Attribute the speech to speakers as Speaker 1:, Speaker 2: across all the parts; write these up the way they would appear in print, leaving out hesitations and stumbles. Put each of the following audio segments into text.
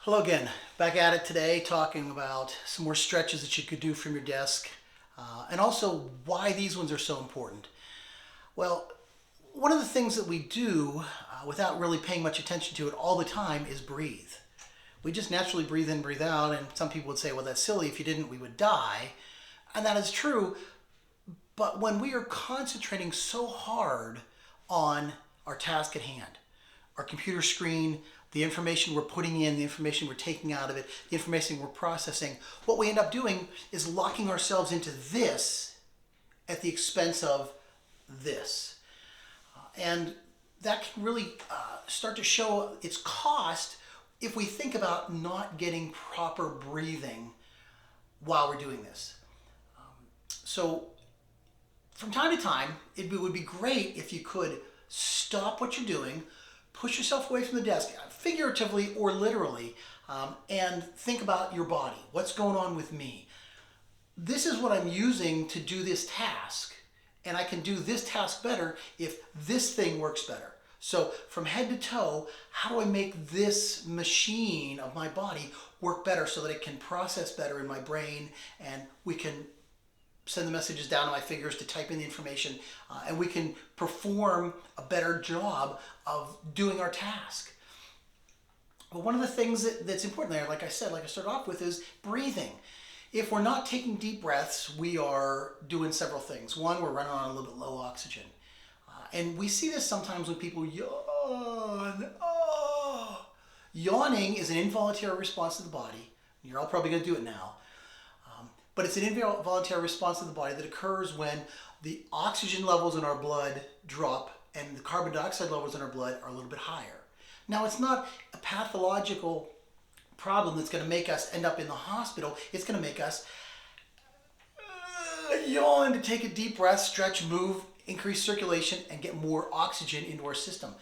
Speaker 1: Hello again, back at it today talking about some more stretches that you could do from your desk and also why these ones are so important. Well, one of the things that we do without really paying much attention to it all the time is breathe. We just naturally breathe in, breathe out, and some people would say, well, that's silly. If you didn't, we would die. And that is true, but when we are concentrating so hard on our task at hand, our computer screen, the information we're putting in, the information we're taking out of it, the information we're processing, what we end up doing is locking ourselves into this at the expense of this. And that can really start to show its cost if we think about not getting proper breathing while we're doing this. So from time to time, it would be great if you could stop what you're doing, push yourself away from the desk, figuratively or literally, and think about your body. What's going on with me? This is what I'm using to do this task, and I can do this task better if this thing works better. So from head to toe, how do I make this machine of my body work better so that it can process better in my brain and we can send the messages down to my fingers to type in the information, and we can perform a better job of doing our task. But one of the things that's important there, like I said, like I started off with, is breathing. If we're not taking deep breaths, we are doing several things. One, we're running on a little bit low oxygen. And we see this sometimes when people yawn. Oh. Yawning is an involuntary response to the body. You're all probably going to do it now. But it's an involuntary response to the body that occurs when the oxygen levels in our blood drop and the carbon dioxide levels in our blood are a little bit higher. Now, it's not a pathological problem that's going to make us end up in the hospital. It's going to make us yawn to take a deep breath, stretch, move, increase circulation, and get more oxygen into our system.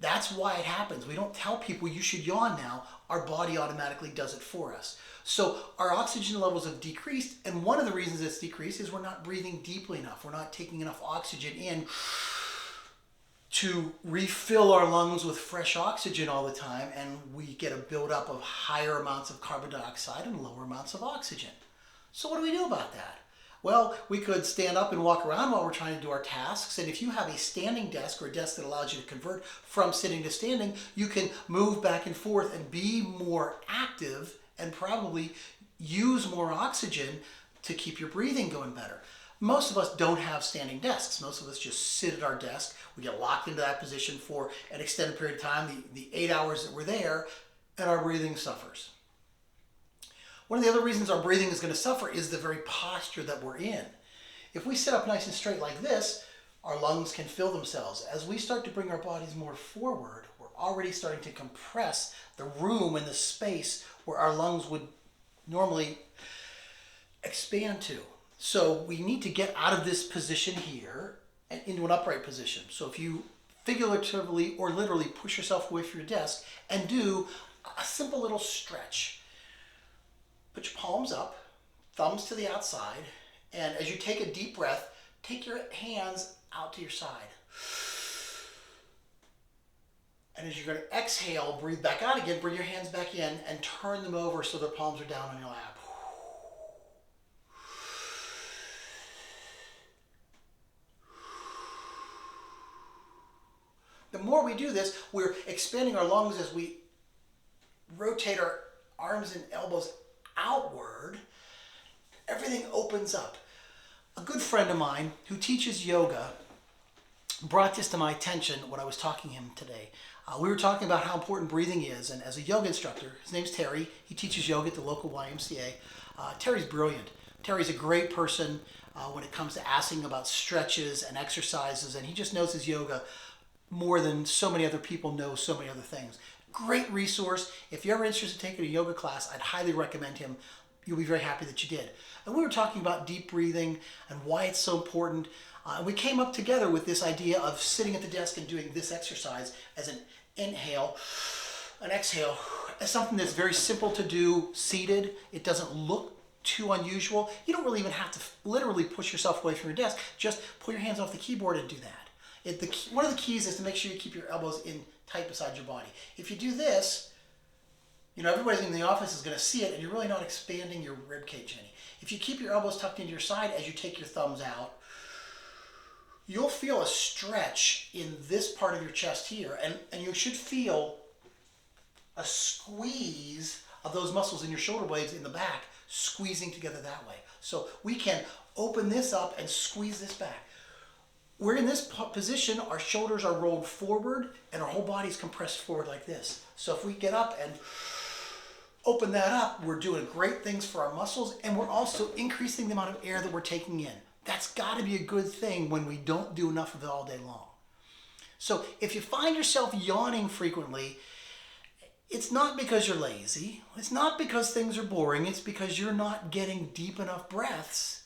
Speaker 1: That's why it happens. We don't tell people you should yawn now. Our body automatically does it for us. So our oxygen levels have decreased, and one of the reasons it's decreased is we're not breathing deeply enough. We're not taking enough oxygen in to refill our lungs with fresh oxygen all the time, and we get a buildup of higher amounts of carbon dioxide and lower amounts of oxygen. So what do we do about that? Well, we could stand up and walk around while we're trying to do our tasks, and if you have a standing desk or a desk that allows you to convert from sitting to standing, you can move back and forth and be more active and probably use more oxygen to keep your breathing going better. Most of us don't have standing desks. Most of us just sit at our desk. We get locked into that position for an extended period of time, the 8 hours that we're there, and our breathing suffers. One of the other reasons our breathing is going to suffer is the very posture that we're in. If we sit up nice and straight like this, our lungs can fill themselves. As we start to bring our bodies more forward, we're already starting to compress the room and the space where our lungs would normally expand to. So we need to get out of this position here and into an upright position. So if you figuratively or literally push yourself away from your desk and do a simple little stretch. Put your palms up, thumbs to the outside, and as you take a deep breath, take your hands out to your side. And as you're going to exhale, breathe back out again, bring your hands back in and turn them over so their palms are down on your lap. The more we do this, we're expanding our lungs as we rotate our arms and elbows outward. Everything opens up. A good friend of mine who teaches yoga brought this to my attention when I was talking to him today. We were talking about how important breathing is, and as a yoga instructor, his name's Terry, he teaches yoga at the local YMCA. Terry's brilliant. Terry's a great person when it comes to asking about stretches and exercises, and he just knows his yoga more than so many other people know so many other things. Great resource. If you're ever interested in taking a yoga class, I'd highly recommend him. You'll be very happy that you did. And we were talking about deep breathing and why it's so important. And we came up together with this idea of sitting at the desk and doing this exercise as an inhale, an exhale, as something that's very simple to do seated. It doesn't look too unusual. You don't really even have to literally push yourself away from your desk. Just pull your hands off the keyboard and do that. One of the keys is to make sure you keep your elbows in tight beside your body. If you do this, You know, everybody in the office is going to see it, and you're really not expanding your rib cage any. If you keep your elbows tucked into your side as you take your thumbs out, you'll feel a stretch in this part of your chest here, and you should feel a squeeze of those muscles in your shoulder blades in the back squeezing together that way. So we can open this up and squeeze this back. We're in this position, our shoulders are rolled forward and our whole body is compressed forward like this. So if we get up and open that up, we're doing great things for our muscles, and we're also increasing the amount of air that we're taking in. That's got to be a good thing when we don't do enough of it all day long. So if you find yourself yawning frequently, it's not because you're lazy. It's not because things are boring. It's because you're not getting deep enough breaths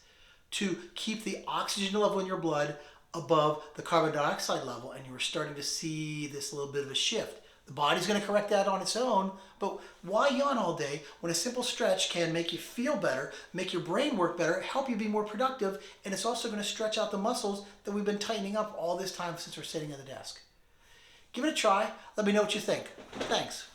Speaker 1: to keep the oxygen level in your blood above the carbon dioxide level, and you're starting to see this little bit of a shift. The body's going to correct that on its own, but why yawn all day when a simple stretch can make you feel better, make your brain work better, help you be more productive, and it's also going to stretch out the muscles that we've been tightening up all this time since we're sitting at the desk. Give it a try. Let me know what you think. Thanks.